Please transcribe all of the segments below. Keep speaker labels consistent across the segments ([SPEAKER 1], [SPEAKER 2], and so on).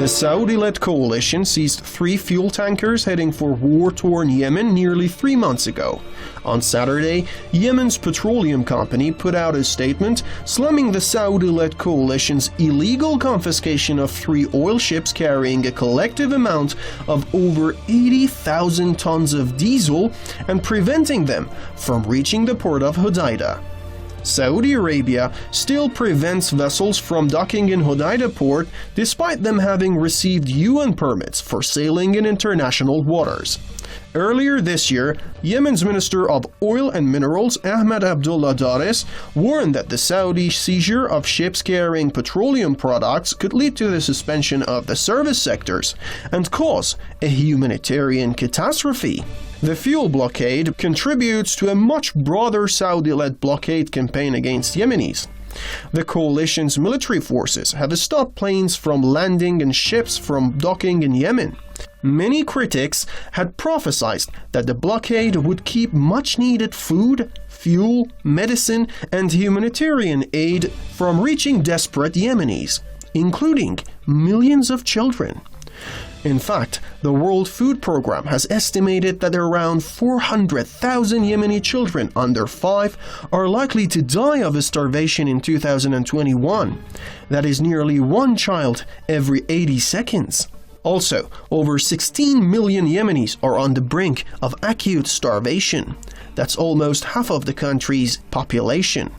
[SPEAKER 1] The Saudi-led coalition seized 3 fuel tankers heading for war-torn Yemen nearly 3 months ago. On Saturday, Yemen's petroleum company put out a statement slamming the Saudi-led coalition's illegal confiscation of 3 oil ships carrying a collective amount of over 80,000 tons of diesel and preventing them from reaching the port of Hodeidah. Saudi Arabia still prevents vessels from docking in Hodeidah port despite them having received UN permits for sailing in international waters. Earlier this year, Yemen's Minister of Oil and Minerals Ahmed Abdullah Dares warned that the Saudi seizure of ships carrying petroleum products could lead to the suspension of the service sectors and cause a humanitarian catastrophe. The fuel blockade contributes to a much broader Saudi-led blockade campaign against Yemenis. The coalition's military forces have stopped planes from landing and ships from docking in Yemen. Many critics had prophesied that the blockade would keep much-needed food, fuel, medicine, and humanitarian aid from reaching desperate Yemenis, including millions of children. In fact, the World Food Programme has estimated that around 400,000 Yemeni children under 5 are likely to die of starvation in 2021. That is nearly 1 child every 80 seconds. Also, over 16 million Yemenis are on the brink of acute starvation. That's almost half of the country's population.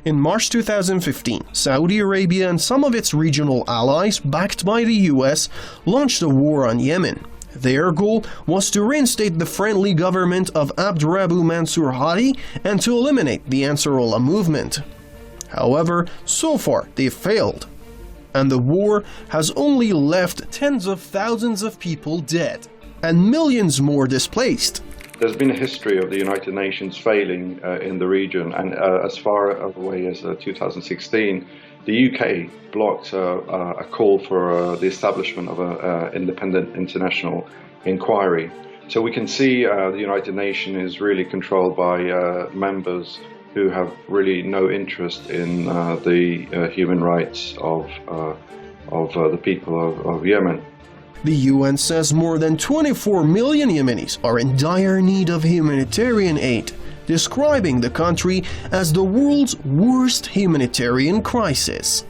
[SPEAKER 1] In March 2015, Saudi Arabia and some of its regional allies, backed by the US, launched a war on Yemen. Their goal was to reinstate the friendly government of Abdurabu Mansur Hadi and to eliminate the Ansarullah movement. However, so far they've failed. And the war has only left tens of thousands of people dead and millions more displaced.
[SPEAKER 2] There's been a history of the United Nations failing in the region, and as far away as 2016, the UK blocked a call for the establishment of an independent international inquiry. So we can see the United Nations is really controlled by members who have really no interest in the human rights of the people of Yemen.
[SPEAKER 1] The UN says more than 24 million Yemenis are in dire need of humanitarian aid, describing the country as the world's worst humanitarian crisis.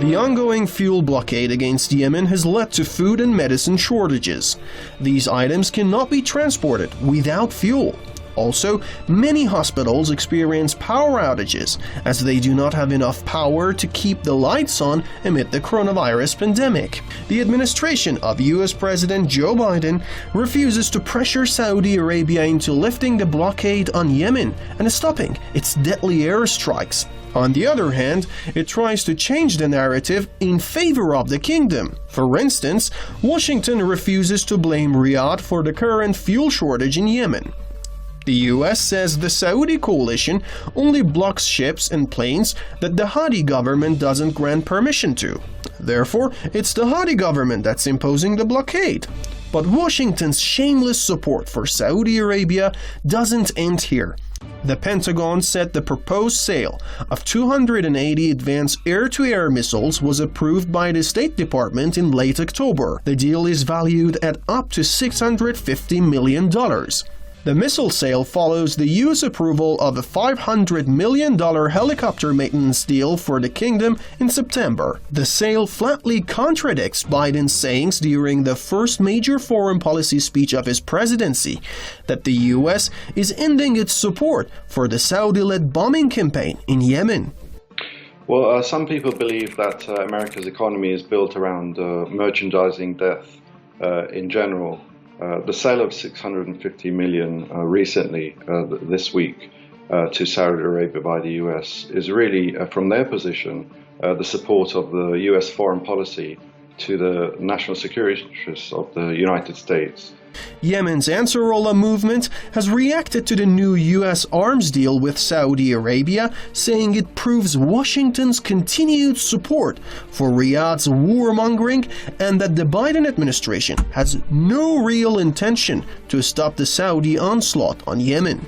[SPEAKER 1] The ongoing fuel blockade against Yemen has led to food and medicine shortages. These items cannot be transported without fuel. Also, many hospitals experience power outages as they do not have enough power to keep the lights on amid the coronavirus pandemic. The administration of US President Joe Biden refuses to pressure Saudi Arabia into lifting the blockade on Yemen and stopping its deadly airstrikes. On the other hand, it tries to change the narrative in favor of the kingdom. For instance, Washington refuses to blame Riyadh for the current fuel shortage in Yemen. The US says the Saudi coalition only blocks ships and planes that the Hadi government doesn't grant permission to. Therefore, it's the Hadi government that's imposing the blockade. But Washington's shameless support for Saudi Arabia doesn't end here. The Pentagon said the proposed sale of 280 advanced air-to-air missiles was approved by the State Department in late October. The deal is valued at up to $650 million. The missile sale follows the U.S. approval of a $500 million helicopter maintenance deal for the kingdom in September. The sale flatly contradicts Biden's sayings during the first major foreign policy speech of his presidency that the U.S. is ending its support for the Saudi-led bombing campaign in Yemen.
[SPEAKER 2] Well, some people believe that America's economy is built around merchandising death in general. The sale of $650 million recently, this week, to Saudi Arabia by the US is really, from their position, the support of the US foreign policy to the national security interests of the United States.
[SPEAKER 1] Yemen's Ansarullah movement has reacted to the new U.S. arms deal with Saudi Arabia, saying it proves Washington's continued support for Riyadh's warmongering and that the Biden administration has no real intention to stop the Saudi onslaught on Yemen.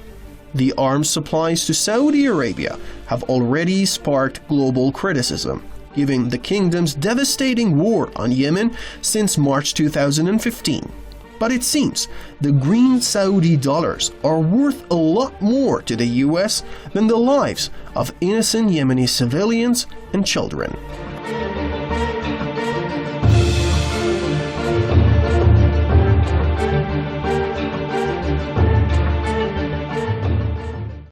[SPEAKER 1] The arms supplies to Saudi Arabia have already sparked global criticism, given the kingdom's devastating war on Yemen since March 2015. But it seems the green Saudi dollars are worth a lot more to the US than the lives of innocent Yemeni civilians and children.